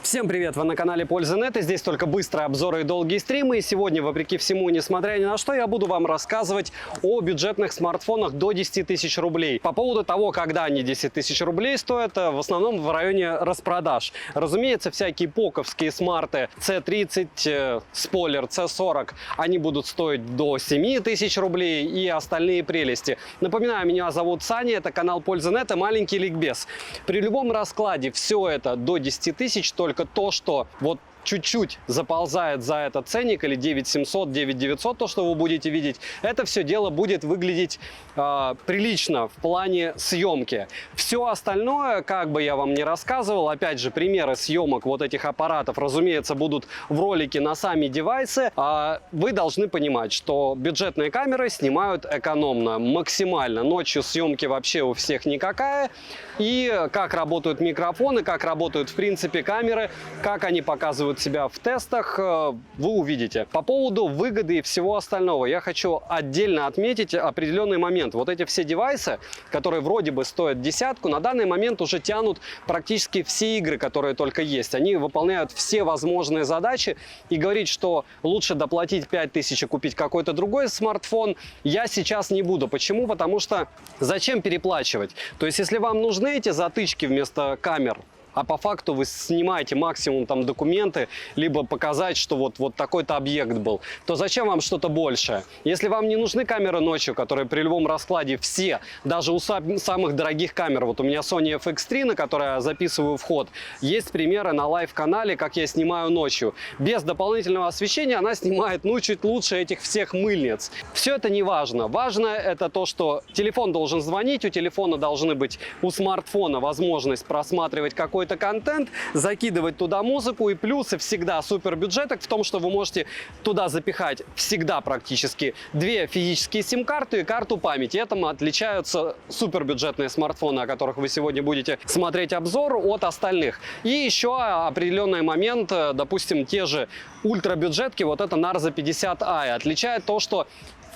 Всем привет! Вы на канале Польза.нет, и здесь только быстрые обзоры и долгие стримы. И сегодня, вопреки всему, несмотря ни на что, я буду вам рассказывать о бюджетных смартфонах до 10 тысяч рублей. По поводу того, когда они 10 тысяч рублей стоят, в основном в районе распродаж. Разумеется, всякие поковские смарты C30, спойлер, C40, они будут стоить до 7 тысяч рублей и остальные прелести. Напоминаю, меня зовут Саня, это канал Польза.нет и маленький ликбез. При любом раскладе все это до 10 тысяч, только то, что вот чуть-чуть заползает за этот ценник, или 9700, 9900, то, что вы будете видеть, это все дело будет выглядеть прилично в плане съемки. Все остальное, как бы я вам ни рассказывал, опять же, примеры съемок вот этих аппаратов, разумеется, будут в ролике на сами девайсы. Вы должны понимать, что бюджетные камеры снимают экономно, максимально. Ночью съемки вообще у всех никакая. И как работают микрофоны, как работают, в принципе, камеры, как они показывают себя в тестах, вы увидите. По поводу выгоды и всего остального я хочу отдельно отметить определенный момент. Вот эти все девайсы, которые вроде бы стоят десятку, на данный момент уже тянут практически все игры, которые только есть. Они выполняют все возможные задачи, и говорить, что лучше доплатить 5000 и купить какой-то другой смартфон, я сейчас не буду. Почему? Потому что зачем переплачивать? То есть, если вам нужны эти затычки вместо камер, а по факту вы снимаете максимум там документы, либо показать, что вот такой-то объект был, то зачем вам что-то большее? Если вам не нужны камеры ночью, которые при любом раскладе все, даже у самых дорогих камер, вот у меня Sony FX3, на которой я записываю вход, есть примеры на лайв-канале, как я снимаю ночью. Без дополнительного освещения она снимает, ну, чуть лучше этих всех мыльниц. Все это не важно. Важно это то, что телефон должен звонить, у телефона должны быть, у смартфона возможность просматривать какой-то контент, закидывать туда музыку, и плюсы всегда супер бюджеток в том, что вы можете туда запихать всегда практически 2 физические сим-карты и карту памяти. Этому отличаются супер бюджетные смартфоны, о которых вы сегодня будете смотреть обзор, от остальных. И еще определенный момент, допустим, те же ультрабюджетки, вот это Narza 50i, отличает то, что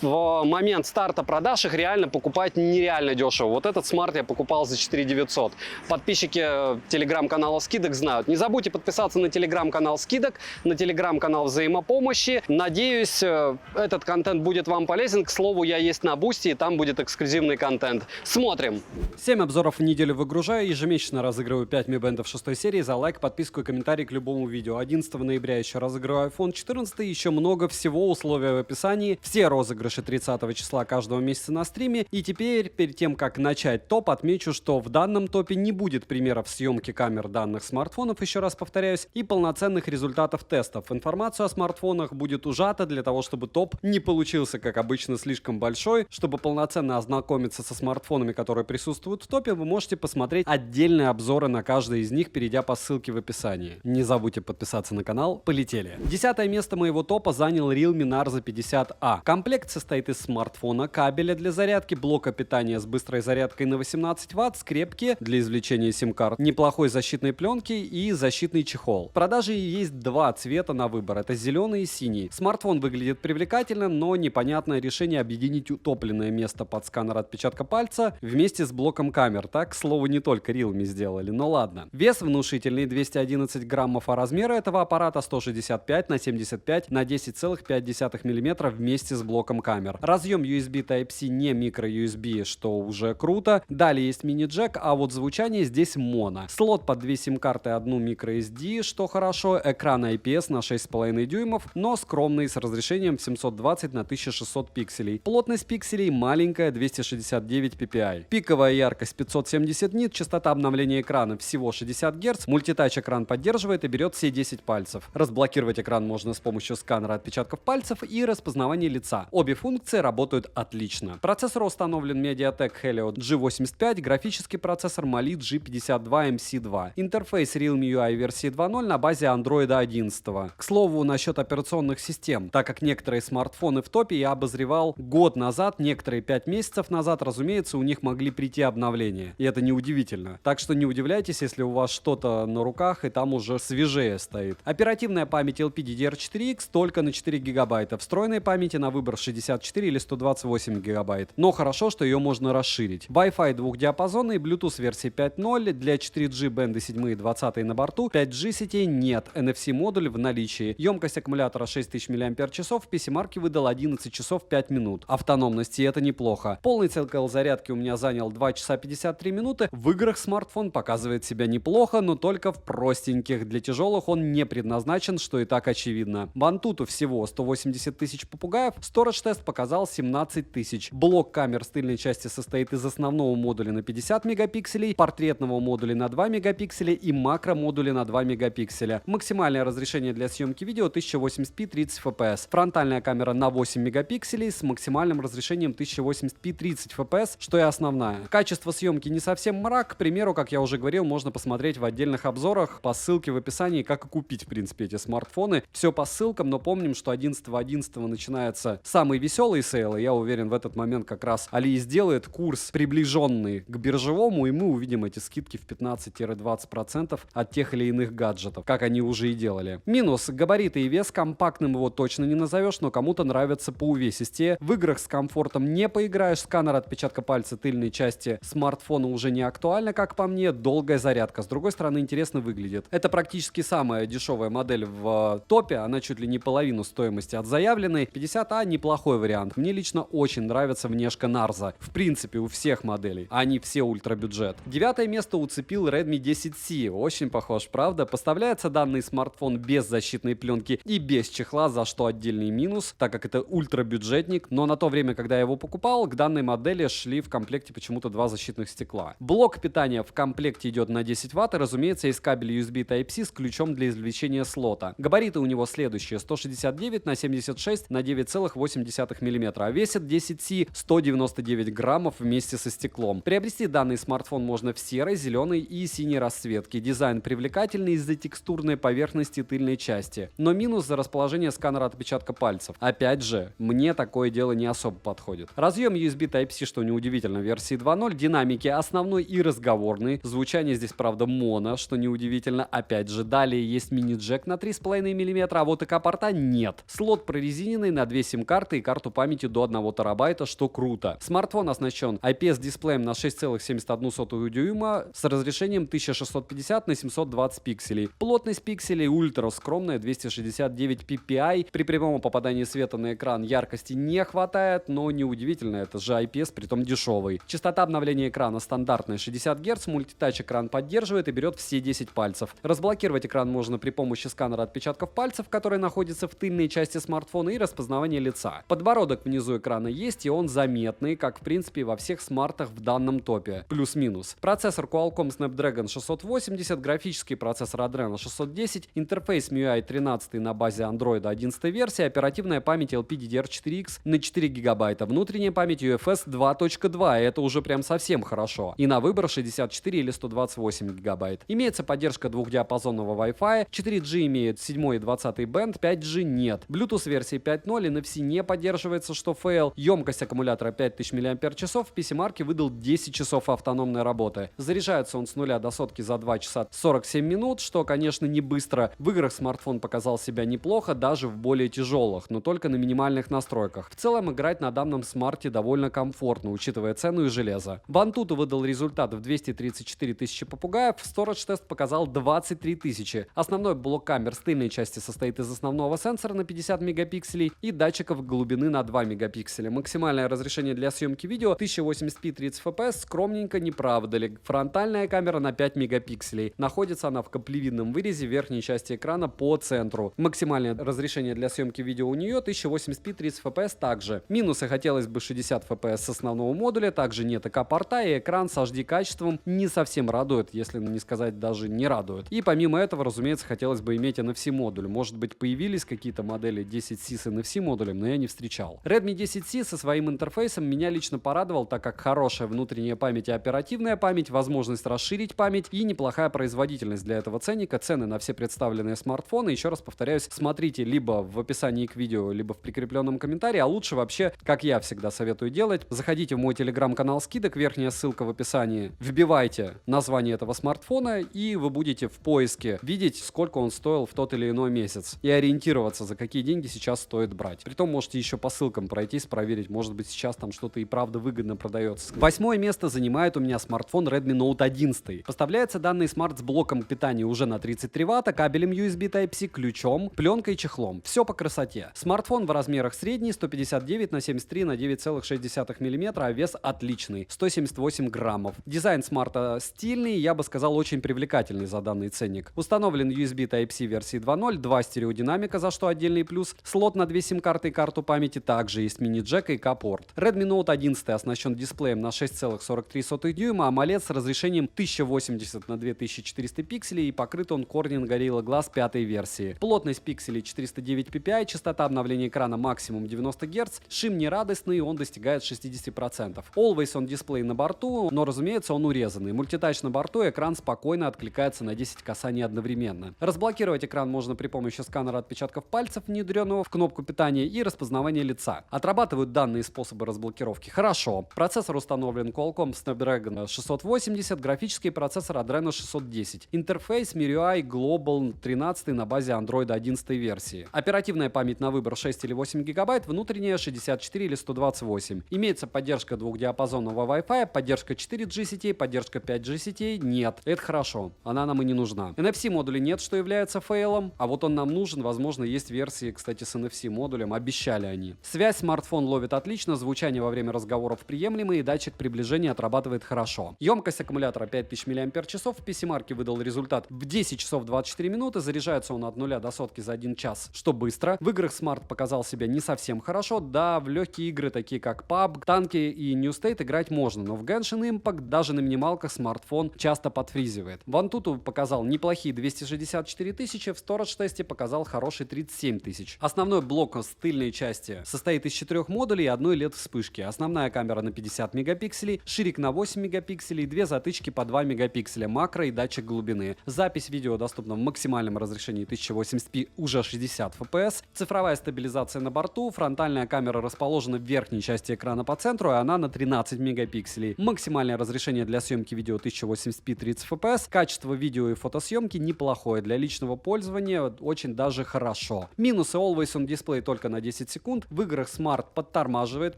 в момент старта продаж их реально покупать нереально дешево. Вот этот смарт я покупал за 4900. Подписчики телеграм-канала скидок знают. Не забудьте подписаться на телеграм-канал скидок, на телеграм-канал взаимопомощи. Надеюсь, этот контент будет вам полезен. К слову, я есть на Бусти, и там будет эксклюзивный контент. Смотрим. 7 обзоров в неделю выгружаю. Ежемесячно разыгрываю 5 Mi Band 6 серии за лайк, подписку и комментарий к любому видео. 11 ноября еще разыгрываю iPhone 14. Еще много всего, условия в описании. Все розыгрыши 30 числа каждого месяца на стриме. И теперь, перед тем, как начать топ, отмечу, что в данном топе не будет примеров съемки камер данных смартфонов, еще раз повторяюсь, и полноценных результатов тестов. Информацию о смартфонах будет ужата для того, чтобы топ не получился, как обычно, слишком большой. Чтобы полноценно ознакомиться со смартфонами, которые присутствуют в топе, вы можете посмотреть отдельные обзоры на каждый из них, перейдя по ссылке в описании. Не забудьте подписаться на канал. Полетели! 10 место моего топа занял Realme Narza 50A. Комплект состоит из смартфона, кабеля для зарядки, блока питания с быстрой зарядкой на 18 Вт, скрепки для извлечения сим-карт, неплохой защитной пленки и защитный чехол. В продаже есть два цвета на выбор, это зеленый и синий. Смартфон выглядит привлекательно, но непонятное решение объединить утопленное место под сканер отпечатка пальца вместе с блоком камер. Так, к слову, не только Realme сделали, но ладно. Вес внушительный 211 граммов, а размеры этого аппарата 165 на 75 на 10,5 мм вместе с блоком камер. Разъем USB Type-C, не micro-USB, что уже круто. Далее есть мини-джек, а вот звучание здесь моно. Слот под 2 сим-карты и 1 microSD, что хорошо. Экран IPS на 6,5 дюймов, но скромный, с разрешением 720 на 1600 пикселей. Плотность пикселей маленькая, 269 ppi. Пиковая яркость 570 нит, частота обновления экрана всего 60 Гц. Мультитач экран поддерживает и берет все 10 пальцев. Разблокировать экран можно с помощью сканера отпечатков пальцев и распознавания лица. Обе функции работают отлично. Процессор установлен MediaTek Helio G85, графический процессор Mali G52MC2. Интерфейс Realme UI версии 2.0 на базе Android 11. К слову, насчет операционных систем. Так как некоторые смартфоны в топе я обозревал год назад, некоторые 5 месяцев назад, разумеется, у них могли прийти обновления. И это неудивительно. Так что не удивляйтесь, если у вас что-то на руках и там уже свежее стоит. Оперативная память LPDDR4X только на 4 гигабайта. Встроенной памяти на выбор 60 64 или 128 гигабайт. Но хорошо, что ее можно расширить. Wi-Fi двухдиапазонный, Bluetooth версии 5.0, для 4G бенды 7 и 20 на борту, 5G сетей нет, NFC модуль в наличии. Емкость аккумулятора 6000 мАч, PC-марки выдал 11 часов 5 минут. Автономности это неплохо. Полный цикл зарядки у меня занял 2 часа 53 минуты. В играх смартфон показывает себя неплохо, но только в простеньких. Для тяжелых он не предназначен, что и так очевидно. В Antutu всего 180 тысяч попугаев, Storage тест показал 17 тысяч. Блок камер с тыльной части состоит из основного модуля на 50 мегапикселей, портретного модуля на 2 мегапикселя и макро-модуля на 2 мегапикселя. Максимальное разрешение для съемки видео 1080p 30 fps. Фронтальная камера на 8 мегапикселей с максимальным разрешением 1080p 30 fps, что и основная. Качество съемки не совсем мрак. К примеру, как я уже говорил, можно посмотреть в отдельных обзорах по ссылке в описании, как и купить, в принципе, эти смартфоны. Все по ссылкам, но помним, что 11.11 начинается самый веселый сейл, и я уверен, в этот момент как раз Али сделает курс, приближенный к биржевому, и мы увидим эти скидки в 15-20% от тех или иных гаджетов, как они уже и делали. Минус: габариты и вес. Компактным его точно не назовешь, но кому-то нравится по увесистее. В играх с комфортом не поиграешь. Сканер отпечатка пальца тыльной части смартфона уже не актуально, как по мне. Долгая зарядка. С другой стороны, интересно выглядит. Это практически самая дешевая модель в топе. Она чуть ли не половину стоимости от заявленной. 50А неплохой вариант. Мне лично очень нравится внешка Нарза. В принципе, у всех моделей. Они все ультрабюджет. 9 место уцепил Redmi 10C. Очень похож, правда? Поставляется данный смартфон без защитной пленки и без чехла, за что отдельный минус, так как это ультрабюджетник. Но на то время, когда я его покупал, к данной модели шли в комплекте почему-то 2 защитных стекла. Блок питания в комплекте идет на 10 Вт, и, разумеется, есть кабель USB Type-C с ключом для извлечения слота. Габариты у него следующие: 169 на 76 на 9,8 мм, а весит 10C 199 граммов вместе со стеклом. Приобрести данный смартфон можно в серой, зеленой и синей расцветке. Дизайн привлекательный из-за текстурной поверхности тыльной части, но минус за расположение сканера отпечатка пальцев. Опять же, мне такое дело не особо подходит. Разъем USB Type-C, что неудивительно, в версии 2.0, динамики основной и разговорный. Звучание здесь, правда, моно, что неудивительно. Опять же, далее есть мини-джек на 3,5 мм, а вот ИК-порта нет. Слот прорезиненный на 2 сим-карты и карту памяти до 1 терабайта, что круто. Смартфон оснащен IPS-дисплеем на 6,71 дюйма с разрешением 1650 на 720 пикселей. Плотность пикселей ультра скромная, 269 ppi. При прямом попадании света на экран яркости не хватает, но неудивительно, это же IPS, притом дешевый. Частота обновления экрана стандартная 60 Гц, мультитач экран поддерживает и берет все 10 пальцев. Разблокировать экран можно при помощи сканера отпечатков пальцев, который находится в тыльной части смартфона, и распознавания лица. Подбородок внизу экрана есть, и он заметный, как в принципе во всех смартах в данном топе. Плюс-минус. Процессор Qualcomm Snapdragon 680, графический процессор Adreno 610, интерфейс MIUI 13 на базе Android 11 версии, оперативная память LPDDR4X на 4 гигабайта, внутренняя память UFS 2.2, это уже прям совсем хорошо. И на выбор 64 или 128 гигабайт. Имеется поддержка двухдиапазонного Wi-Fi, 4G имеет 7 и 20 бенд, 5G нет. Bluetooth версии 5.0 NFC не поддерживается, что фейл. Емкость аккумулятора 5000 мАч, в PC-марке выдал 10 часов автономной работы. Заряжается он с 0 до сотки за 2 часа 47 минут, что, конечно, не быстро. В играх смартфон показал себя неплохо, даже в более тяжелых, но только на минимальных настройках. В целом, играть на данном смарте довольно комфортно, учитывая цену и железо. В Antutu выдал результат в 234 тысячи попугаев, Storage тест показал 23 тысячи. Основной блок камер с тыльной части состоит из основного сенсора на 50 мегапикселей и датчиков глубины на 2 мегапикселя. Максимальное разрешение для съемки видео 1080p 30 fps, скромненько, не правда ли? Фронтальная камера на 5 мегапикселей. Находится она в каплевидном вырезе в верхней части экрана по центру. Максимальное разрешение для съемки видео у нее 1080p 30 fps также. Минусы: хотелось бы 60 fps с основного модуля, также нет ИК-порта, и экран с HD качеством не совсем радует, если не сказать даже не радует. И помимо этого, разумеется, хотелось бы иметь NFC модуль. Может быть, появились какие-то модели 10C с NFC модулем, но я не встречал. Redmi 10C со своим интерфейсом меня лично порадовал, так как хорошая внутренняя память и оперативная память, возможность расширить память и неплохая производительность для этого ценника. Цены на все представленные смартфоны, еще раз повторяюсь, смотрите либо в описании к видео, либо в прикрепленном комментарии, а лучше вообще, как я всегда советую делать, заходите в мой телеграм-канал скидок, верхняя ссылка в описании, вбивайте название этого смартфона, и вы будете в поиске видеть, сколько он стоил в тот или иной месяц, и ориентироваться, за какие деньги сейчас стоит брать. Притом можете еще еще по ссылкам пройтись, проверить, может быть сейчас там что-то и правда выгодно продается. 8-е место занимает у меня смартфон Redmi Note 11. Поставляется данный смарт с блоком питания уже на 33 ватта, кабелем USB Type-C, ключом, пленкой и чехлом. Все по красоте. Смартфон в размерах средний, 159 на 73 на 9,6 мм, а вес отличный, 178 граммов. Дизайн смарта стильный, я бы сказал, очень привлекательный за данный ценник. Установлен USB Type-C версии 2.0, 2 стереодинамика, за что отдельный плюс, слот на 2 сим-карты и карту памяти, также есть мини-джек и K-порт. Redmi Note 11 оснащен дисплеем на 6,43 дюйма, AMOLED с разрешением 1080 на 2400 пикселей и покрыт он Corning Gorilla Glass 5 версии. Плотность пикселей 409 ppi, частота обновления экрана максимум 90 Гц, шим нерадостный, он достигает 60%. Always on дисплей на борту, но разумеется он урезанный. Мультитач на борту, экран спокойно откликается на 10 касаний одновременно. Разблокировать экран можно при помощи сканера отпечатков пальцев, внедренного в кнопку питания, и распознавания лица. Отрабатывают данные способы разблокировки хорошо. Процессор установлен Qualcomm Snapdragon 680, графический процессор Adreno 610. Интерфейс MIUI Global 13 на базе Android 11 версии. Оперативная память на выбор 6 или 8 гигабайт, внутренняя 64 или 128. Имеется поддержка двухдиапазонного Wi-Fi, поддержка 4G сетей, поддержка 5G сетей нет. Это хорошо, она нам и не нужна. NFC модуля нет, что является фейлом, а вот он нам нужен, возможно, есть версии, кстати, с NFC модулем, обещали они. Связь смартфон ловит отлично, звучание во время разговоров приемлемое и датчик приближения отрабатывает хорошо. Емкость аккумулятора 5000 мАч, в PC-марке выдал результат в 10 часов 24 минуты, заряжается он от 0 до сотки за 1 час, что быстро. В играх смарт показал себя не совсем хорошо, да, в легкие игры, такие как PUBG, танки и New State играть можно, но в Genshin Impact даже на минималках смартфон часто подфризивает. В Antutu показал неплохие 264 тысячи, в Storage-тесте показал хороший 37 тысяч. Основной блок с тыльной части состоит из 4 модулей и одной LED-вспышки. Основная камера на 50 мегапикселей, ширик на 8 мегапикселей, 2 затычки по 2 мегапикселя, макро и датчик глубины. Запись видео доступна в максимальном разрешении 1080p, уже 60 fps. Цифровая стабилизация на борту, фронтальная камера расположена в верхней части экрана по центру, и она на 13 мегапикселей. Максимальное разрешение для съемки видео 1080p 30 fps. Качество видео и фотосъемки неплохое, для личного пользования очень даже хорошо. Минусы: Always on дисплей только на 10 секунд, в играх Smart подтормаживает,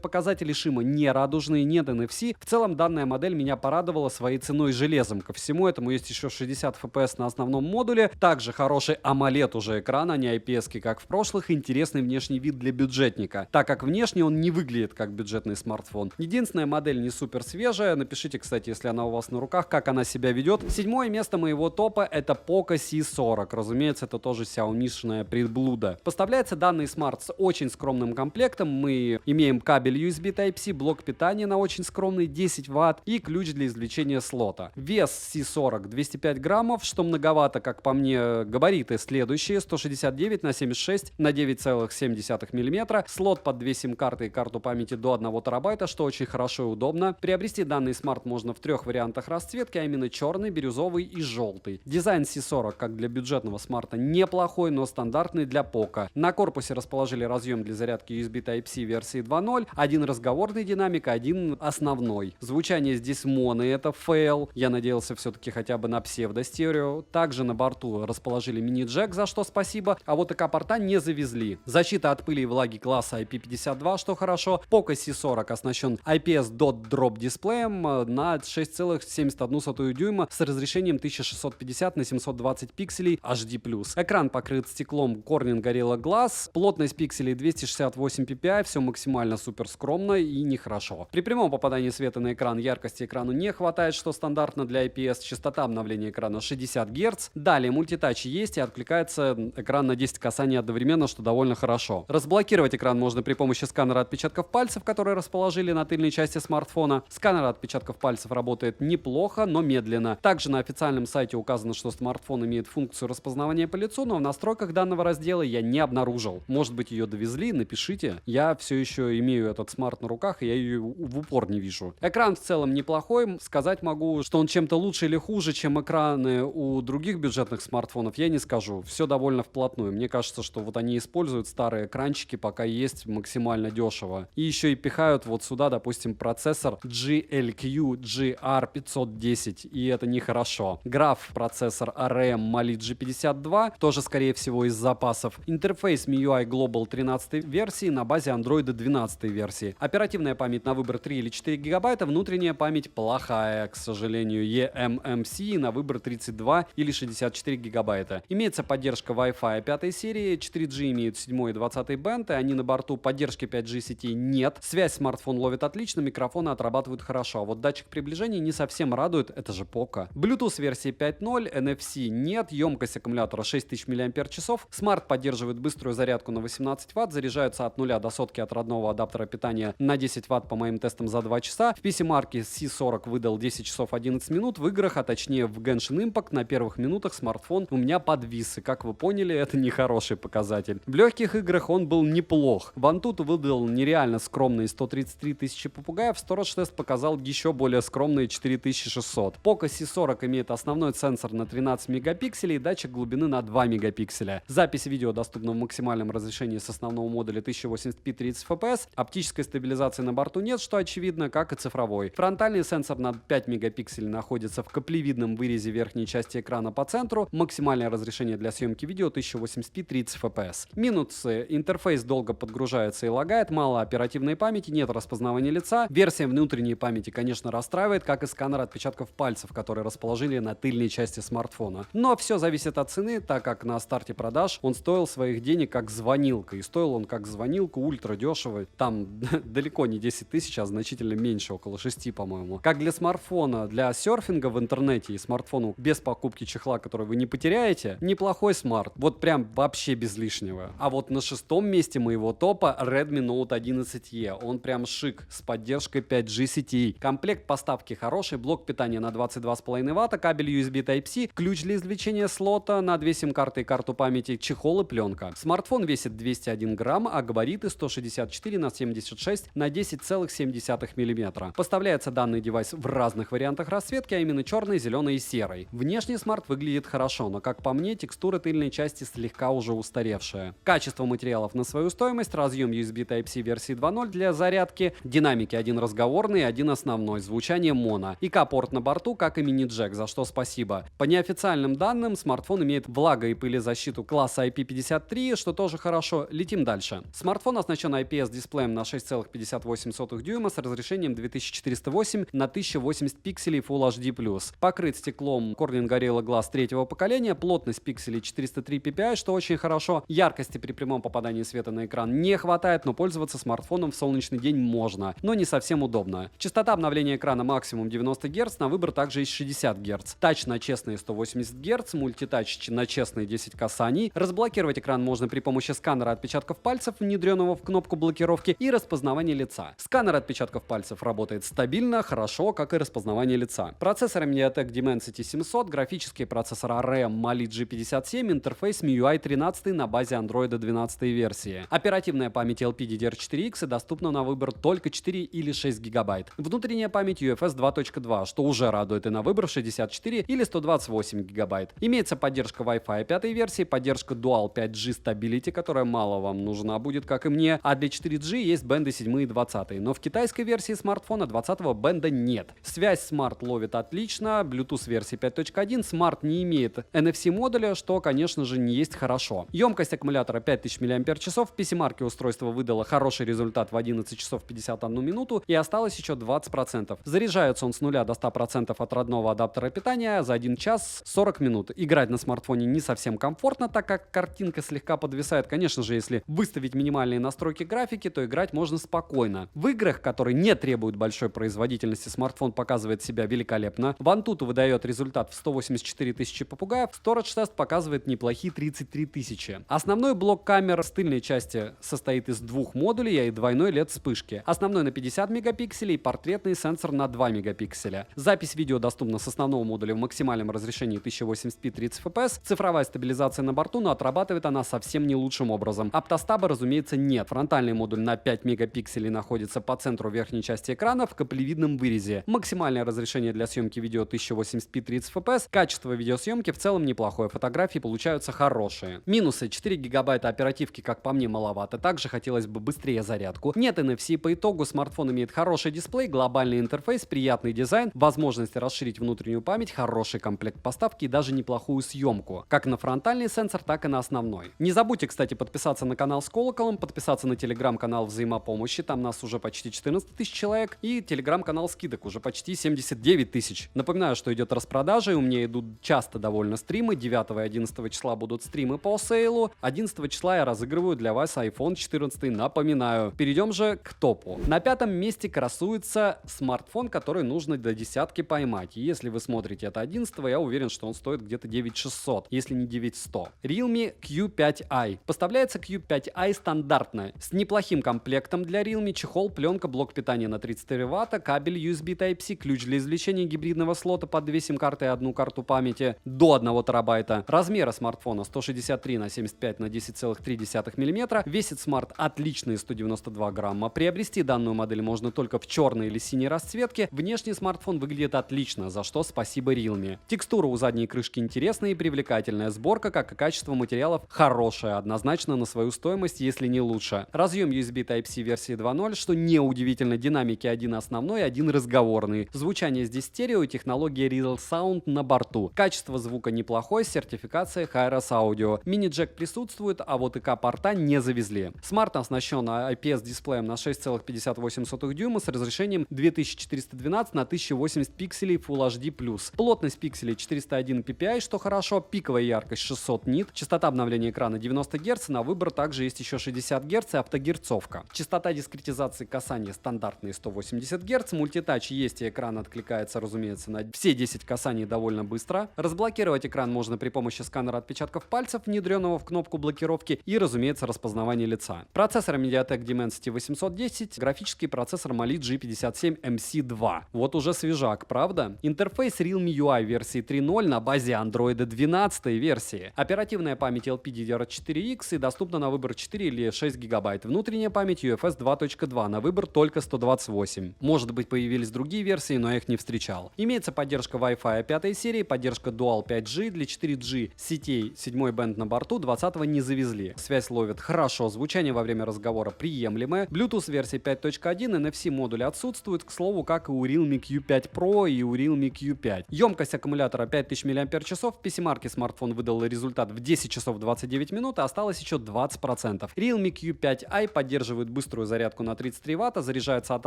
показатели шима не радужные, нет NFC. В целом данная модель меня порадовала своей ценой железом. Ко всему этому есть еще 60 fps на основном модуле, также хороший AMOLED уже экран, а не IPS, как в прошлых, интересный внешний вид для бюджетника, так как внешне он не выглядит как бюджетный смартфон. Единственная модель не супер свежая, напишите, кстати, если она у вас на руках, как она себя ведет. 7-е место моего топа — это Poco C40, разумеется, это тоже Xiaomi-шная приблуда. Поставляется данный смарт с очень скромным комплектом, мы имеем кабель USB Type-C, блок питания на очень скромный 10 Вт и ключ для извлечения слота. Вес C40 205 граммов, что многовато, как по мне. Габариты следующие: 169 на 76 на 9,7 мм, слот под 2 сим-карты и карту памяти до 1 терабайта, что очень хорошо и удобно. Приобрести данный смарт можно в 3 вариантах расцветки, а именно черный, бирюзовый и желтый. Дизайн C40, как для бюджетного смарта, неплохой, но стандартный для Poco. На корпусе расположили разъем для зарядки USB Type-C версии 2.0, один разговорный динамик, один основной. Звучание здесь моно, это фейл. Я надеялся все-таки хотя бы на псевдостерео. Также на борту расположили мини-джек, за что спасибо, а вот АК-порта не завезли. Защита от пыли и влаги класса IP52, что хорошо. Poco C40 оснащен IPS Dot Drop дисплеем на 6,71 дюйма с разрешением 1650 на 720 пикселей HD+. Экран покрыт стеклом Corning Gorilla Glass, плотность пикселей 268 ppi, все максимально супер скромно и нехорошо. При прямом попадании света на экран яркости экрану не хватает, что стандартно для IPS. Частота обновления экрана 60 Гц. Далее мультитач есть и откликается экран на 10 касаний одновременно, что довольно хорошо. Разблокировать экран можно при помощи сканера отпечатков пальцев, который расположили на тыльной части смартфона. Сканер отпечатков пальцев работает неплохо, но медленно. Также на официальном сайте указано, что смартфон имеет функцию распознавания по лицу, но в настройках данного раздела я не обнаружил. Может быть, ее довезли, напишите. Я все еще имею этот смарт на руках, и я ее в упор не вижу. Экран в целом неплохой. Сказать могу, что он чем-то лучше или хуже, чем экраны у других бюджетных смартфонов, я не скажу. Все довольно вплотную. Мне кажется, что вот они используют старые экранчики, пока есть, максимально дешево. И еще и пихают вот сюда, допустим, процессор GLQ GR510, и это нехорошо. Граф процессор ARM Mali G52, тоже, скорее всего, из запасов. Интерфейс MIUI Global 13 версии на базе Android 12 версии. Оперативная память на выбор 3 или 4 гигабайта, внутренняя память плохая, к сожалению, eMMC на выбор 32 или 64 гигабайта. Имеется поддержка Wi-Fi 5 серии, 4G имеют 7 и 20 бенд, и они на борту, поддержки 5G сетей нет. Связь смартфон ловит отлично, микрофоны отрабатывают хорошо, а вот датчик приближения не совсем радует, это же Poco. Bluetooth версии 5.0, NFC нет, емкость аккумулятора 6000 мАч. Смарт поддерживает быструю зарядку на 18 Вт, заряжаются от 0 до сотки от родного адаптера питания на 10 Вт по моим тестам за 2 часа. В PC-марке C40 выдал 10 часов 11 минут. В играх, а точнее в Genshin Impact, на первых минутах смартфон у меня подвис. И как вы поняли, это не хороший показатель. В легких играх он был неплох. В Antutu выдал нереально скромные 133 тысячи попугаев. Storage тест показал еще более скромные 4600. Poco C40 имеет основной сенсор на 13 мегапикселей и датчик глубины на 2 мегапикселя. Запись видео доступна в максимальном разрешении с основного модуля 1080p 30 fps. Оптической стабилизации на борту нет, что очевидно, как и цифровой. Фронтальный сенсор на 5 мегапикселей находится в каплевидном вырезе верхней части экрана по центру. Максимальное разрешение для съемки видео 1080p 30 fps. Минусы: интерфейс долго подгружается и лагает, мало оперативной памяти, нет распознавания лица. Версия внутренней памяти, конечно, расстраивает, как и сканер отпечатков пальцев, которые расположили на тыльной части смартфона. Но все зависит от цены, так как на старте продаж он стоил своих денег как звонилка. И стоил он как звонилка ультра дешево. Там далеко не 10 тысяч, а значительно меньше, около 6, по-моему. Как для смартфона, для серфинга в интернете и смартфону без покупки чехла, который вы не потеряете, неплохой смарт. Вот прям вообще без лишнего. А вот на 6-м месте моего топа Redmi Note 11E. Он прям шик, с поддержкой 5G сетей. Комплект поставки хороший, блок питания на 22,5 Вт, кабель USB Type-C, ключ для извлечения слота на 2 сим-карты и карту памяти, чехол и пленка. Смартфон весит 201 грамм, а габариты 164 на 76 на 10,7 мм. Поставляется данный девайс в разных вариантах расцветки, а именно черной, зеленой и серой. Внешне смарт выглядит хорошо, но как по мне, текстура тыльной части слегка уже устаревшая. Качество материалов на свою стоимость: разъем USB Type-C версии 2.0 для зарядки, динамики один разговорный и один основной, звучание моно, и К-порт на борту, как и мини-джек, за что спасибо. По неофициальным данным, смартфон имеет влага- и пылезащиту класса IP53, что тоже хорошо. Летим дальше. Смартфон оснащен IPS-дисплеем на 6,58 дюйма с разрешением 2408 на 1080 пикселей Full HD+. Покрыт стеклом Corning Gorilla Glass 3-го поколения, плотность пикселей 403 ppi, что очень хорошо. Яркости при прямом попадании света на экран не хватает, но пользоваться смартфоном в солнечный день можно, но не совсем удобно. Частота обновления экрана максимум 90 Гц, на выбор также есть 60 Гц. Тач на честные 180 Гц, мультитач на честные 10 касаний. Разблокировать экран можно при помощи сканера отпечатков пальцев, внедренного в кнопку блокировки, и распознавания лица. Сканер отпечатков пальцев работает стабильно, хорошо, как и распознавание лица. Процессор MediaTek Dimensity 700, графический процессор ARM Mali G57, интерфейс MIUI 13 на базе Android 12 версии. Оперативная память LPDDR4X и доступна на выбор только 4 или 6 гигабайт. Внутренняя память UFS 2.2, что уже радует, и на выбор 64 или 128 гигабайт. Имеется поддержка Wi-Fi 5 версии, поддержка Dual 5G Stability, которая мало вам нужна будет, как и мне, а для 4G есть бенды 7 и 20, но в китайской версии смартфона 20-го бенда нет. Связь смарт ловит отлично, Bluetooth версии 5.1, смарт не имеет NFC модуля, что, конечно же, не есть хорошо. Емкость аккумулятора 5000 мАч, в PC-марке устройство выдало хороший результат в 11 часов 51 минуту и осталось еще 20%. Заряжается он с 0 до 100% от родного адаптера питания за 1 час 40 минут. Играть на смартфоне не совсем комфортно, так как картинка слегка подвисает. Конечно же, если выставить минимальные настройки графики, то играть можно спокойно. В играх, которые не требуют большой производительности, смартфон показывает себя великолепно. В Antutu выдает результат в 184 тысячи попугаев, Storage тест показывает неплохие 33 тысячи. Основной блок камер с тыльной части состоит из двух модулей и двойной LED вспышки. Основной на 50 мегапикселей, портретный сенсор на 2 мегапикселя. Запись видео доступна с основного модуля в максимальном разрешении 1080p 30 fps. Цифровая стабилизация на борту, но отрабатывает она совсем не лучшим образом. Оптостаба, разумеется, нет. Фронтальный модуль на 5 мегапикселей находится по центру верхней части экрана в каплевидном вырезе. Максимальное разрешение для съемки видео 1080p 30 fps. Качество видеосъемки в целом неплохое, фотографии получаются хорошие. Минусы: 4 гигабайта оперативки, как по мне, маловато. Также хотелось бы быстрее зарядку. Нет NFC. По итогу смартфон имеет хороший дисплей, глобальный интерфейс, приятный дизайн, возможность расширить внутреннюю память, хороший комплект поставки и даже неплохую съемку. Как на фронтальный сенсор, так и на основной. Не забудьте, кстати, подписаться на канал Сколок. колоколом, подписаться на телеграм-канал взаимопомощи, там нас уже почти 14 тысяч человек, и телеграм-канал скидок уже почти 79 тысяч. Напоминаю, что идет распродажа, и у меня идут часто довольно стримы. 9 и 11 числа будут стримы по сейлу. 11 числа я разыгрываю для вас iPhone 14, напоминаю. Перейдем же к топу. На 5-м месте красуется смартфон, который нужно до десятки поймать. И если вы смотрите это 11, я уверен, что он стоит где-то 9600, если не 9100. Realme Q5i. Поставляется Q5i стандартно, с неплохим комплектом для Realme, чехол, пленка, блок питания на 33 Вт, кабель USB Type-C, ключ для извлечения гибридного слота под 2 сим-карты и одну карту памяти до 1 терабайта. Размеры смартфона 163 на 75 на 10,3 мм. Весит смарт отличные 192 грамма. Приобрести данную модель можно только в черной или синей расцветке. Внешний смартфон выглядит отлично, за что спасибо Realme. Текстура у задней крышки интересная и привлекательная. Сборка, как и качество материалов, хорошая, однозначно на свою стоимость, если не лучше. Разъем USB Type-C версии 2.0, что неудивительно, динамики один основной, один разговорный. Звучание здесь стерео и технология Real Sound на борту. Качество звука неплохое, сертификация Hi-Res Audio. Мини-джек присутствует, а вот ИК-порта не завезли. Смарт оснащен IPS-дисплеем на 6,58 дюйма с разрешением 2412 на 1080 пикселей Full HD+. Плотность пикселей 401 ppi, что хорошо, пиковая яркость 600 нит, частота обновления экрана 90 Гц, на выбор также есть еще 60 Гц и автогерцовка. Частота дискретизации касания стандартные 180 Гц, мультитач есть и экран откликается, разумеется, на все 10 касаний довольно быстро. Разблокировать экран можно при помощи сканера отпечатков пальцев, внедренного в кнопку блокировки, и, разумеется, распознавание лица. Процессор MediaTek Dimensity 810, графический процессор Mali G57MC2. Вот уже свежак, правда? Интерфейс Realme UI версии 3.0 на базе Android 12 версии. Оперативная память LPDDR4X и доступна на выбор 4 или 6 гигабайт. Внутренняя память UFS 2.2, на выбор только 128. Может быть, появились другие версии, но я их не встречал. Имеется поддержка Wi-Fi 5 серии, поддержка Dual 5G для 4G сетей, 7 бенд на борту, 20-го не завезли. Связь ловит хорошо, звучание во время разговора приемлемое. Bluetooth версии 5.1, NFC модуль отсутствует, к слову, как и у Realme Q5 Pro и у Realme Q5. Емкость аккумулятора 5000 мАч, в PC-марке смартфон выдал результат в 10 часов 29 минут, а осталось еще 20%. Realme Q5i поддерживает быструю зарядку на 33 Вт, заряжается от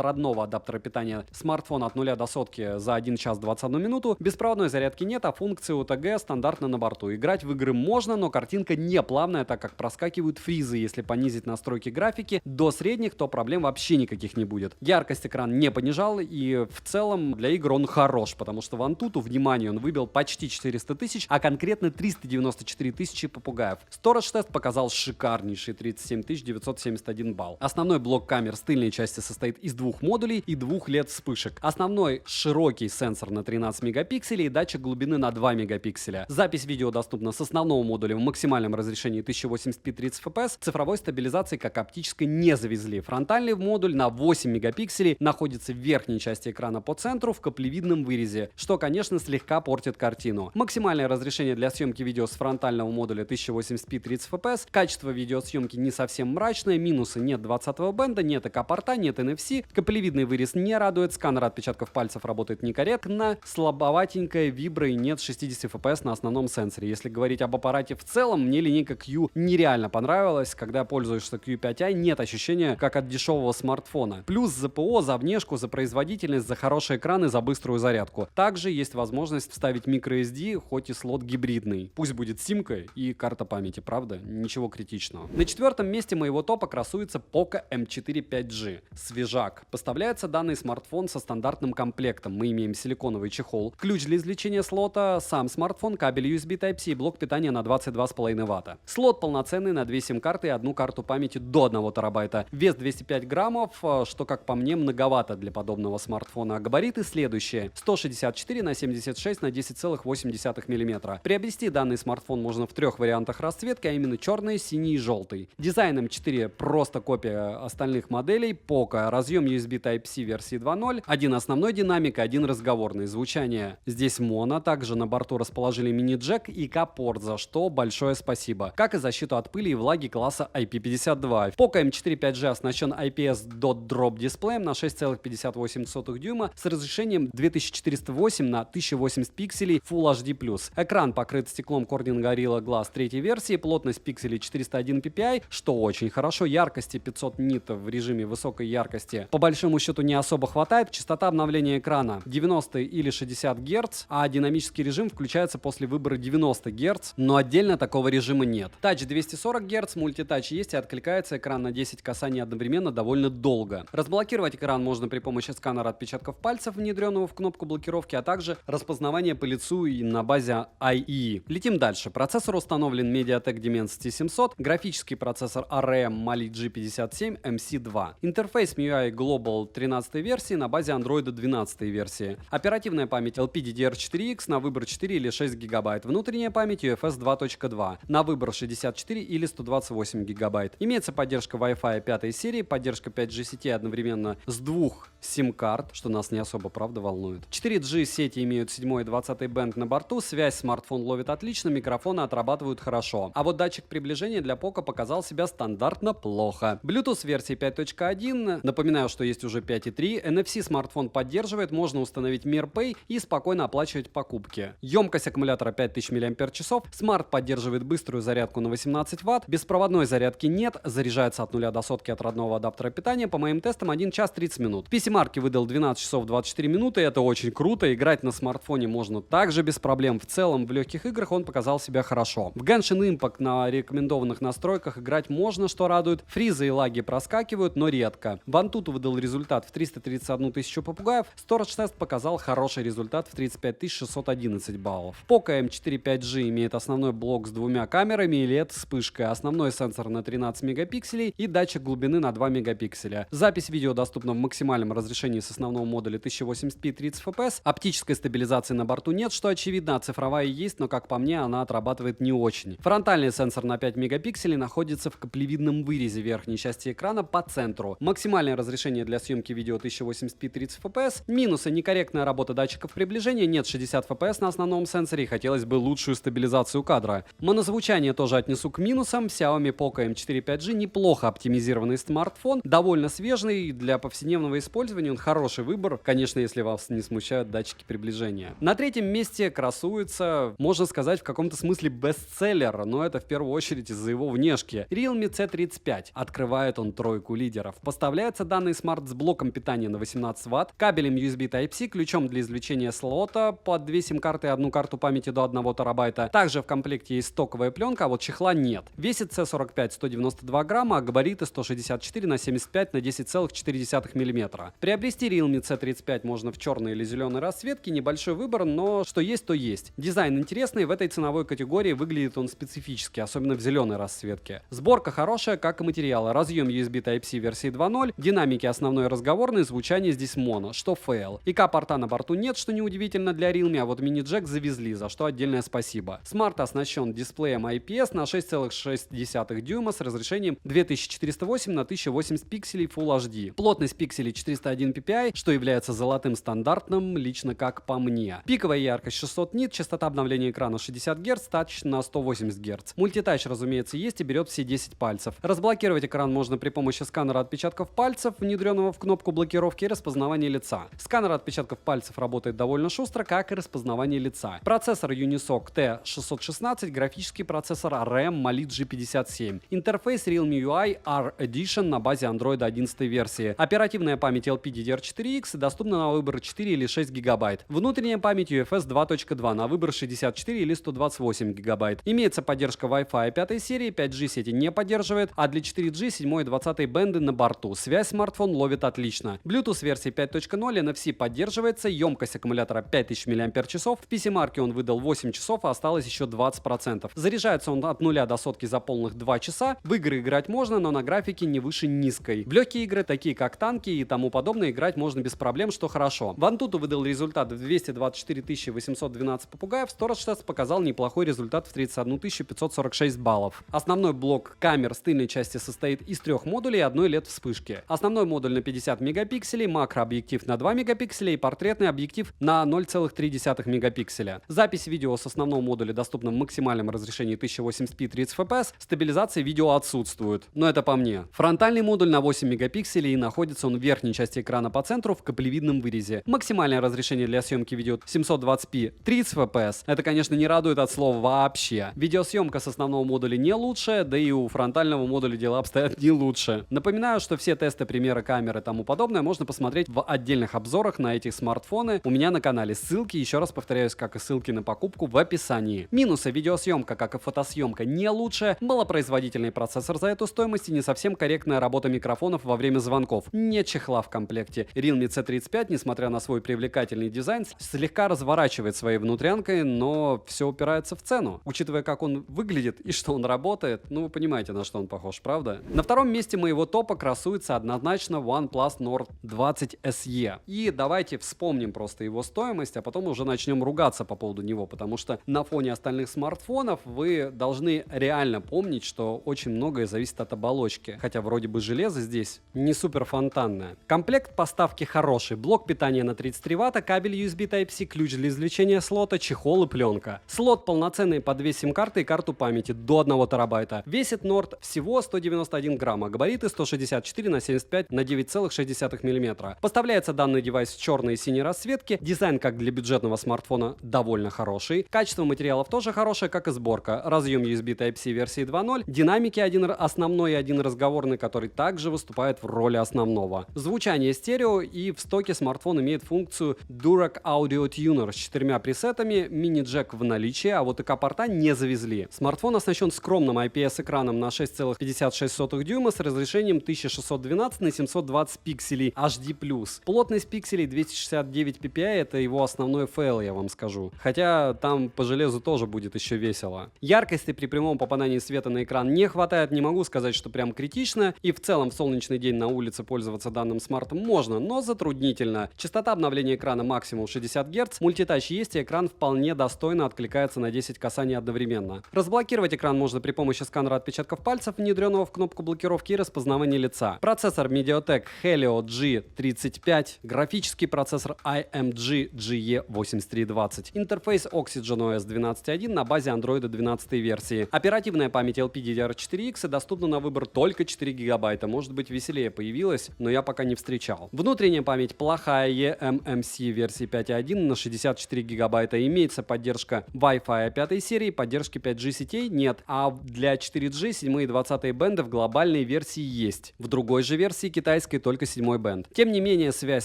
родного адаптера питания смартфона от 0 до сотки за 1 час 21 минуту. Беспроводной зарядки нет, а функции OTG стандартно на борту. Играть в игры можно, но картинка не плавная, так как проскакивают фризы. Если понизить настройки графики до средних, то проблем вообще никаких не будет. Яркость экран не понижал, и в целом для игр он хорош, потому что в Antutu, внимание, он выбил почти 400 тысяч, а конкретно 394 тысячи попугаев. Storage тест показал шикарнейший 37 971 балл. Основной блок камер с тыльной части состоит из 2 модулей и 2 LED вспышек. Основной широкий сенсор на 13 мегапикселей и датчик глубины на 2 мегапикселя. Запись видео доступна с основного модуля в максимальном разрешении 1080p 30 fps. Цифровой стабилизации как оптической не завезли. Фронтальный модуль на 8 мегапикселей находится в верхней части экрана по центру в каплевидном вырезе, что, конечно, слегка портит картину. Максимальное разрешение для съемки видео с фронтального модуля 1080p 30 fps. Качество видеосъемки не совсем мрачное, минусы: нет 20-го бенда, нет ИК-порта, нет NFC, каплевидный вырез не радует, сканер отпечатков пальцев работает некорректно, слабоватенькая вибра и нет 60 fps на основном сенсоре. Если говорить об аппарате в целом, мне линейка Q нереально понравилась. Когда пользуешься Q5i, нет ощущения как от дешевого смартфона. Плюс за ПО, за внешку, за производительность, за хороший экран и за быструю зарядку. Также есть возможность вставить microSD, хоть и слот гибридный. Пусть будет симка и карта памяти, правда? Ничего критичного. На 4-м месте моего топа красуется Poco M4 5G. Свежак. Поставляется данный смартфон со стандартным комплектом. Мы имеем силиконовый чехол, ключ для извлечения слота, сам смартфон, кабель USB Type-C и блок питания на 22,5 Вт. Слот полноценный на 2 сим-карты и одну карту памяти до 1 терабайта. Вес 205 граммов, что, как по мне, многовато для подобного смартфона. Габариты следующие: 164 на 76 на 10,8 мм. Приобрести данный смартфон можно в 3 вариантах расцветки, а именно черный, синий и желтый. Дизайн M4 просто копия остальных моделей. Poco. Разъем USB Type-C версии 2.0. Один основной динамик, один разговорный. Звучание здесь моно. Также на борту расположили мини-джек и ИК-порт, за что большое спасибо. Как и защиту от пыли и влаги класса IP52. Poco M4 5G оснащен IPS Dot Drop дисплеем на 6,58 дюйма с разрешением 2408 на 1080 пикселей Full HD+. Экран покрыт стеклом Corning Gorilla Glass 3 версии, плотность пикселей 401 ppi, что очень хорошо. Яркости 500 нит в режиме высокой яркости по большому счету не особо хватает. Частота обновления экрана 90 или 60 Гц, а динамический режим включается после выбора 90 Гц, но отдельно такого режима нет. Тач 240 Гц, мультитач есть и откликается экран на 10 касаний одновременно довольно долго. Разблокировать экран можно при помощи сканера отпечатков пальцев, внедренного в кнопку блокировки, а также распознавание по лицу и на базе IE. Летим дальше. Процессор установлен MediaTek Dimensity 700, графический процессор ARM Mali G57 MC2. Интерфейс MIUI Global 13 версии на базе Android 12 версии. Оперативная память LPDDR4X на выбор 4 или 6 ГБ. Внутренняя память UFS 2.2 на выбор 64 или 128 ГБ. Имеется поддержка Wi-Fi 5 серии, поддержка 5G сети одновременно с двух сим-карт, что нас не особо, правда, волнует. 4G сети имеют 7 и 20 бенд на борту, связь смартфон ловит отлично, микрофоны отрабатывают хорошо. А вот датчик приближения для Poco показал себя стандартно плохо. Bluetooth версии 5.1, напоминаю, что есть уже 5.3, NFC смартфон поддерживает, можно установить MirPay и спокойно оплачивать покупки. Емкость аккумулятора 5000 мАч, смарт поддерживает быструю зарядку на 18 Вт, беспроводной зарядки нет, заряжается от 0 до сотки от родного адаптера питания, по моим тестам 1 час 30 минут. PC-марки выдал 12 часов 24 минуты, это очень круто, играть на смартфоне можно также без проблем. В целом в легких играх он показал себя хорошо. В Genshin Impact на рекомендованных настройках играть можно, что радует. Фризы и лаги проскакивают, но редко. В Antutu выдал результат в 331 тысячу попугаев, Storage тест показал хороший результат в 35 611 баллов. Poco M4 5G имеет основной блок с двумя камерами и LED-вспышкой, основной сенсор на 13 мегапикселей и датчик глубины на 2 мегапикселя. Запись видео доступна в максимальном разрешении с основного модуля 1080p 30 fps, оптической стабилизации на борту нет, что очевидно, а цифровая есть, но как по мне она отрабатывает не очень. Фронтальный сенсор на 5 мегапикселей находится в каплевидном вырезе верхней части экрана по центру. Максимальное разрешение для съемки видео 1080p 30 fps. Минусы: некорректная работа датчиков приближения, нет 60 fps на основном сенсоре и хотелось бы лучшую стабилизацию кадра. Монозвучание тоже отнесу к минусам. Xiaomi Poco M4 5G неплохо оптимизированный смартфон, довольно свежий, для повседневного использования он хороший выбор, конечно, если вас не смущают датчики приближения. На третьем месте красуется, можно сказать, в каком-то смысле бестселлер, но это в первую очередь из-за его внешки. Realme C35. Открывает он тройку лидеров. Поставляется данный смарт с блоком питания на 18 Вт, кабелем USB Type-C, ключом для извлечения слота под 2 сим-карты и одну карту памяти до 1 терабайта. Также в комплекте есть стоковая пленка, а вот чехла нет. Весит C45 192 грамма, а габариты 164 на 75 на 10,4 мм. Приобрести Realme C35 можно в черной или зеленой расцветке, небольшой выбор, но что есть, то есть. Дизайн интересный, в этой ценовой категории выглядит он специфически, особенно в зеленой расцветке. Сборка хорошая, как и материалы. Разъем USB Type-C версии 2.0, динамики основной разговорные, звучание здесь моно, что fail. ИК-порта на борту нет, что неудивительно для Realme, а вот мини-джек завезли, за что отдельное спасибо. Смарт оснащен дисплеем IPS на 6,6 дюйма с разрешением 2408 на 1080 пикселей Full HD. Плотность пикселей 401 ppi, что является золотым стандартным, лично как по мне. Пиковая яркость 600 нит, частота обновления экрана 60 Гц, тач на 180 Гц. Мультитач, разумеется, есть и берет все 10 пальцев. Разблокировать экран можно при помощи сканера отпечатков пальцев, внедренного в кнопку блокировки, и распознавания лица. Сканер отпечатков пальцев работает довольно шустро, как и распознавание лица. Процессор Unisoc T616, графический процессор ARM Mali G57. Интерфейс Realme UI R Edition на базе Android 11 версии. Оперативная память LPDDR4X доступна на выбор 4 или 6 ГБ. Внутренняя память UFS 2.2 на выбор 64 или 128 ГБ. Имеется поддержка Wi-Fi 5 серии, 5G сети не поддерживает, а для 4G 7 и 20 бенды на борту. Связь смартфон ловит отлично. Bluetooth версии 5.0, NFC поддерживается, емкость аккумулятора 5000 мАч. В PC-марке он выдал 8 часов, а осталось еще 20%. Заряжается он от 0 до сотки за полных 2 часа. В игры играть можно, но на графике не выше низкой. В легкие игры, такие как танки и тому подобное, играть можно без проблем, что хорошо. В Antutu выдал результат в 224 812 попугаев, Storage тест показал неплохой результат в 31 546 баллов. Основной блок камер с тыльной части состоит из 3 модулей и одной LED-вспышки. Основной модуль на 50 мегапикселей, макрообъектив на 2 мегапикселя и портретный объектив на 0,3 мегапикселя. Запись видео с основного модуля доступна в максимальном разрешении 1080p 30 fps, стабилизация видео отсутствует, но это по мне. Фронтальный модуль на 8 мегапикселей и находится он в верхней части экрана по центру в каплевидном вырезе. Максимальное разрешение для съемки видео 720p 30 fps. Это, конечно, не радует от слова вообще. Видеосъемка с основного модуля не лучшая, да и у у фронтального модуля дела обстоят не лучше. Напоминаю, что все тесты, примеры камеры и тому подобное можно посмотреть в отдельных обзорах на эти смартфоны у меня на канале. Ссылки, еще раз повторяюсь, как и ссылки на покупку, в описании. Минусы: видеосъемка, как и фотосъемка, не лучше, малопроизводительный процессор за эту стоимость и не совсем корректная работа микрофонов во время звонков. Нет чехла в комплекте. Realme C35, несмотря на свой привлекательный дизайн, слегка разворачивает своей внутрянкой, но все упирается в цену. Учитывая, как он выглядит и что он работает, ну вы понимаете, на что он похож, правда? На втором месте моего топа красуется однозначно OnePlus Nord 20 SE. И давайте вспомним просто его стоимость, а потом уже начнем ругаться по поводу него, потому что на фоне остальных смартфонов вы должны реально помнить, что очень многое зависит от оболочки. Хотя вроде бы железо здесь не супер фонтанное. Комплект поставки хороший. Блок питания на 33 Вт, кабель USB Type-C, ключ для извлечения слота, чехол и пленка. Слот полноценный под 2 сим-карты и карту памяти до 1 терабайта. Весит Nord всего 191 грамма. Габариты 164 на 75 на 9,6 мм. Поставляется данный девайс в черной и синей расцветке. Дизайн, как для бюджетного смартфона, довольно хороший. Качество материалов тоже хорошее, как и сборка. Разъем USB Type-C версии 2.0. Динамики один основной и один разговорный, который также выступает в роли основного. Звучание стерео, и в стоке смартфон имеет функцию Durac Audio Tuner с 4 пресетами, мини-джек в наличии, а вот ИК-порта не завезли. Смартфон оснащен скромным IPS-экраном на 6,56 дюйма с разрешением 1612 на 720 пикселей HD+. Плотность пикселей 269 ppi, это его основной фейл, я вам скажу. Хотя там по железу тоже будет еще весело. Яркости при прямом попадании света на экран не хватает, не могу сказать, что прям критично, и в целом в солнечный день на улице пользоваться данным смартом можно, но затруднительно. Частота обновления экрана максимум 60 Гц, мультитач есть, и экран вполне достойно откликается на 10 касаний одновременно. Разблокировать экран можно при помощи сканера отпечатков пальцев, внедренного в кнопку блокировки и распознавания лица. Процессор MediaTek Helio G35, графический процессор AMD GE8320, интерфейс Oxygen OS 12.1 на базе Android 12 версии. Оперативная память LPDDR4X и доступна на выбор только 4 гигабайта. Может быть, веселее появилась, но я пока не встречал. Внутренняя память плохая, eMMC версии 5.1 на 64 гигабайта. Имеется поддержка Wi-Fi 5 серии, поддержки 5G сетей нет, а для 4G 7 и 20 бенды в глобальной версии есть. В другой же версии китайской только 7 бенд. Тем не менее, связь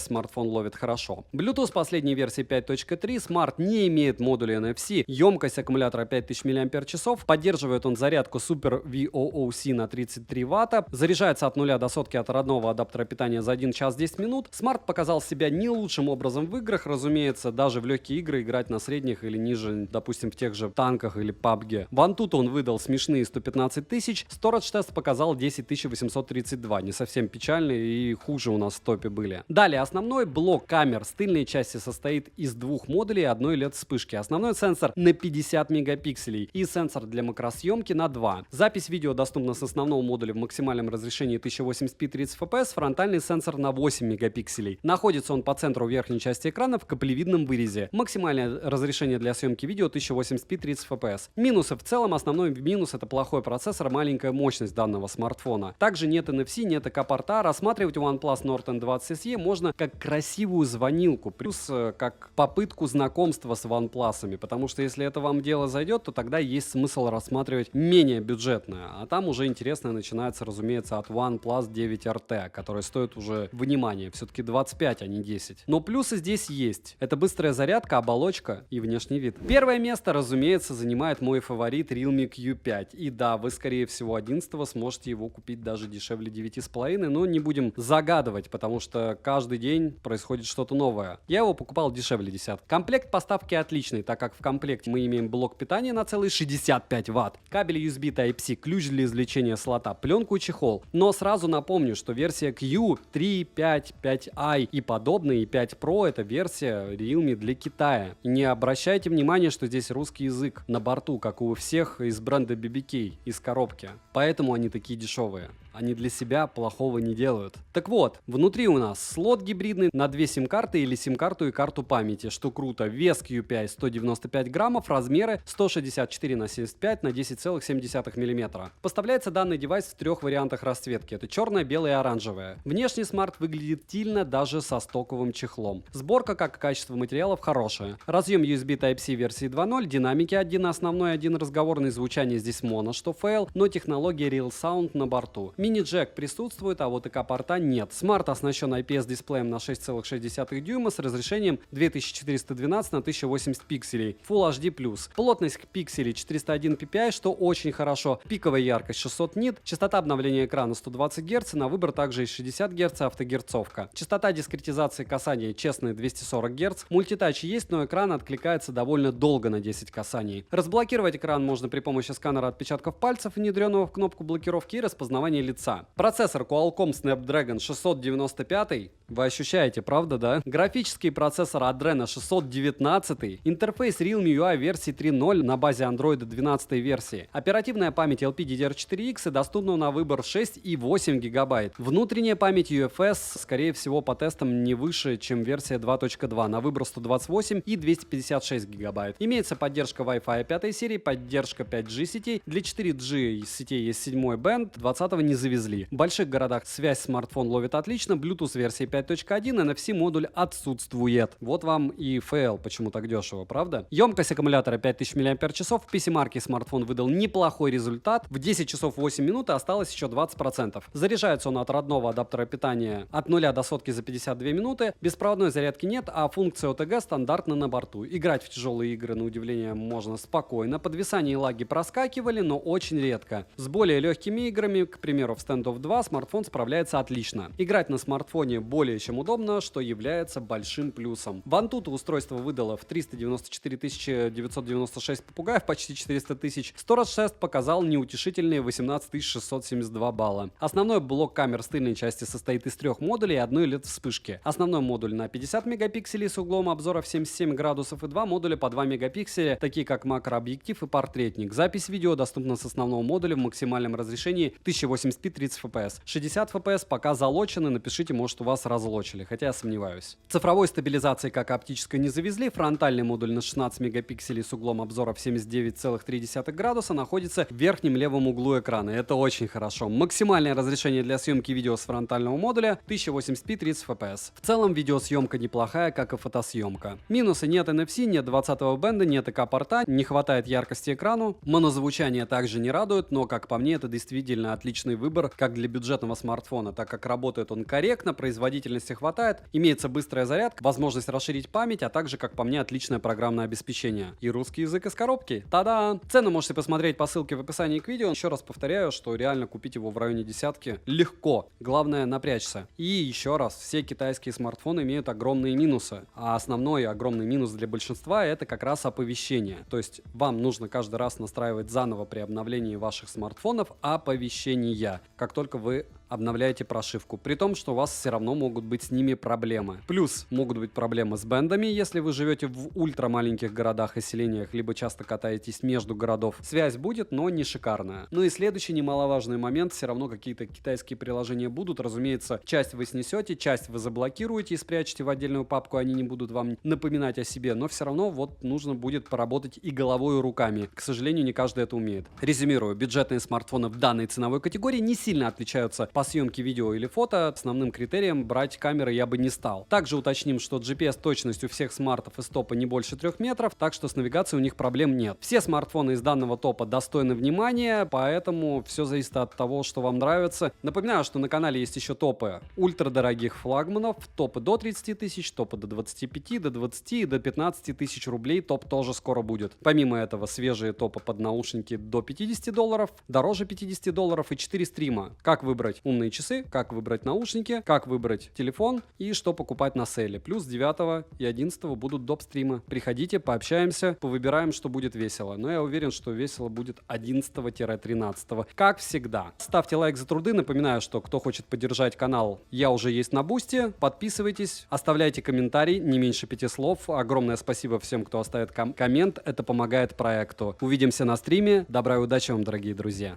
смартфон ловит хорошо. Bluetooth последней версии 5.3, смарт не имеет модуля NFC, емкость аккумулятора 5000 мАч, поддерживает он зарядку Super VOOC на 33 Вт, заряжается от 0 до сотки от родного адаптера питания за 1 час 10 минут. Смарт показал себя не лучшим образом в играх, разумеется, даже в легкие игры играть на средних или ниже, допустим, в тех же танках или PUBG. В Antutu он выдал смешные 115 тысяч, Storage тест показал 10 832, не совсем печальные и хуже у нас в топе были. Далее, основной блок камер с тыльной части состоит из 2 модулей и одной LED-вспышки. Основной сенсор на 50 мегапикселей и сенсор для макросъемки на 2. Запись видео доступна с основного модуля в максимальном разрешении 1080p 30 fps, фронтальный сенсор на 8 мегапикселей. Находится он по центру верхней части экрана в каплевидном вырезе. Максимальное разрешение для съемки видео 1080p 30 fps. Минусы: в целом основной минус — это плохой процессор, маленькая мощность данного смартфона. Также нет NFC, нет ИК-порта. Рассматривать OnePlus Nord N20 SE можно как красивую звонилку, плюс как попытку знакомства с OnePlus'ами, потому что если это вам дело зайдет, то тогда есть смысл рассматривать менее бюджетное, а там уже интересное начинается, разумеется, от OnePlus 9 RT, который стоит уже, внимание, все-таки 25, а не 10. Но плюсы здесь есть. Это быстрая зарядка, оболочка и внешний вид. Первое место, разумеется, занимает мой фаворит Realme Q5. И да, вы, скорее всего, 11 сможете его купить даже дешевле 9,5, но не будем загадывать, потому что каждый день происходит что-то новое. Я его покупал дешевле 10. Комплект поставки отличный, так как в комплекте мы имеем блок питания на целые 65 Вт, кабель USB Type-C, ключ для извлечения слота, пленку и чехол. Но сразу напомню, что версия Q, 3, 5, 5i и подобные, и 5 Pro — это версия Realme для Китая. И не обращайте внимания, что здесь русский язык на борту, как у всех из бренда BBK, из коробки. Поэтому они такие дешевые. Они для себя плохого не делают. Так вот, внутри у нас слот гибридный на 2 сим-карты или сим-карту и карту памяти, что круто. Вес QPI 195 граммов, размеры 164 на 75 на 10,7 мм. Поставляется данный девайс в 3 вариантах расцветки. Это черная, белая и оранжевая. Внешний смарт выглядит стильно даже со стоковым чехлом. Сборка, как и качество материалов, хорошая. Разъем USB Type-C версии 2.0, динамики один основной, один разговорный, звучание здесь моно, что фейл, но технология Real Sound на борту. Мини-джек присутствует, а вот ИК-порта нет. Смарт оснащен IPS-дисплеем на 6,6 дюйма с разрешением 2412 на 1080 пикселей, Full HD+. Плотность пикселей 401 ppi, что очень хорошо. Пиковая яркость 600 нит, частота обновления экрана 120 Гц, на выбор также и 60 Гц автогерцовка. Частота дискретизации касания честная 240 Гц. Мультитач есть, но экран откликается довольно долго на 10 касаний. Разблокировать экран можно при помощи сканера отпечатков пальцев, внедренного в кнопку блокировки и распознавания лица. Процессор Qualcomm Snapdragon 695. Вы ощущаете, правда, да? Графический процессор Adreno 619. Интерфейс Realme UI версии 3.0 на базе Android 12 версии. Оперативная память LPDDR4X и доступна на выбор 6 и 8 гигабайт. Внутренняя память UFS, скорее всего, по тестам не выше, чем версия 2.2, на выбор 128 и 256 гигабайт. Имеется поддержка Wi-Fi 5 серии, поддержка 5G сетей. Для 4G сетей есть 7 бенд, 20-го не завезли. В больших городах связь смартфон ловит отлично, Bluetooth версии 5.1, NFC модуль отсутствует. Вот вам и фейл, почему так дешево, правда? Емкость аккумулятора 5000 мАч, в PC-марке смартфон выдал неплохой результат. В 10 часов 8 минут осталось еще 20%. Заряжается он от родного адаптера питания от 0 до сотки за 52 минуты. Беспроводной зарядки нет, а функция OTG стандартно на борту. Играть в тяжелые игры, на удивление, можно спокойно. Подвисание и лаги проскакивали, но очень редко. С более легкими играми, к примеру, в Standoff 2, смартфон справляется отлично. Играть на смартфоне более чем удобно, что является большим плюсом. В Antutu устройство выдало в 394 996 попугаев, почти 400 тысяч. Storage Test показал неутешительные 18 672 балла. Основной блок камер с тыльной части состоит из 3 модулей и одной LED-вспышки. Основной модуль на 50 мегапикселей с углом обзора в 77 градусов и 2 модуля по 2 мегапикселя, такие как макрообъектив и портретник. Запись видео доступна с основного модуля в максимальном разрешении 1080p 30 fps. 60 fps пока залочены, напишите, может у вас разлочили, хотя я сомневаюсь. Цифровой стабилизации как оптической не завезли, фронтальный модуль на 16 мегапикселей с углом обзора в 79,3 градуса находится в верхнем левом углу экрана. Это очень хорошо. Максимальное разрешение для съемки видео с фронтального модуля 1080p 30 fps. В целом видеосъемка неплохая, как и фотосъемка. Минусы: нет NFC, нет 20-го бенда, нет ИК-порта, не хватает яркости экрану. Монозвучание также не радует, но, как по мне, это действительно отличный выбор, как для бюджетного смартфона, так как работает он корректно, производительности хватает, имеется быстрая зарядка, возможность расширить память, а также, как по мне, отличное программное обеспечение. И русский язык из коробки. Та-да! Цену можете посмотреть по ссылке в описании к видео. Еще раз повторяю, что реально купить его в районе десятки легко. Главное напрячься. И еще раз, все китайские смартфоны имеют огромные минусы. А основной огромный минус для большинства — это как раз оповещение. То есть вам нужно каждый раз настраивать заново при обновлении ваших смартфонов оповещения, как только вы обновляете прошивку, при том, что у вас все равно могут быть с ними проблемы. Плюс могут быть проблемы с бендами, если вы живете в ультрамаленьких городах и селениях, либо часто катаетесь между городов. Связь будет, но не шикарная. Ну и следующий немаловажный момент: все равно какие-то китайские приложения будут. Разумеется, часть вы снесете, часть вы заблокируете и спрячете в отдельную папку, они не будут вам напоминать о себе, но все равно вот нужно будет поработать и головой, и руками. К сожалению, не каждый это умеет. Резюмирую, бюджетные смартфоны в данной ценовой категории не сильно отличаются по съемке видео или фото. Основным критерием брать камеры я бы не стал. Также уточним, что GPS-точность у всех смартов из топа не больше 3 метров, так что с навигацией у них проблем нет. Все смартфоны из данного топа достойны внимания, поэтому все зависит от того, что вам нравится. Напоминаю, что на канале есть еще топы ультрадорогих флагманов, топы до 30 тысяч, топы до 25, до 20 и до 15 тысяч рублей. Топ тоже скоро будет. Помимо этого, свежие топы под наушники до $50, дороже $50 и 4 стрима. Как выбрать умные часы, как выбрать наушники, как выбрать телефон и что покупать на сейле. Плюс 9 и 11 будут доп. Стримы. Приходите, пообщаемся, повыбираем, что будет весело. Но я уверен, что весело будет 11-13. Как всегда. Ставьте лайк за труды. Напоминаю, что кто хочет поддержать канал, я уже есть на Бусти. Подписывайтесь, оставляйте комментарий, не меньше 5 слов. Огромное спасибо всем, кто оставит коммент. Это помогает проекту. Увидимся на стриме. Добра и удачи вам, дорогие друзья.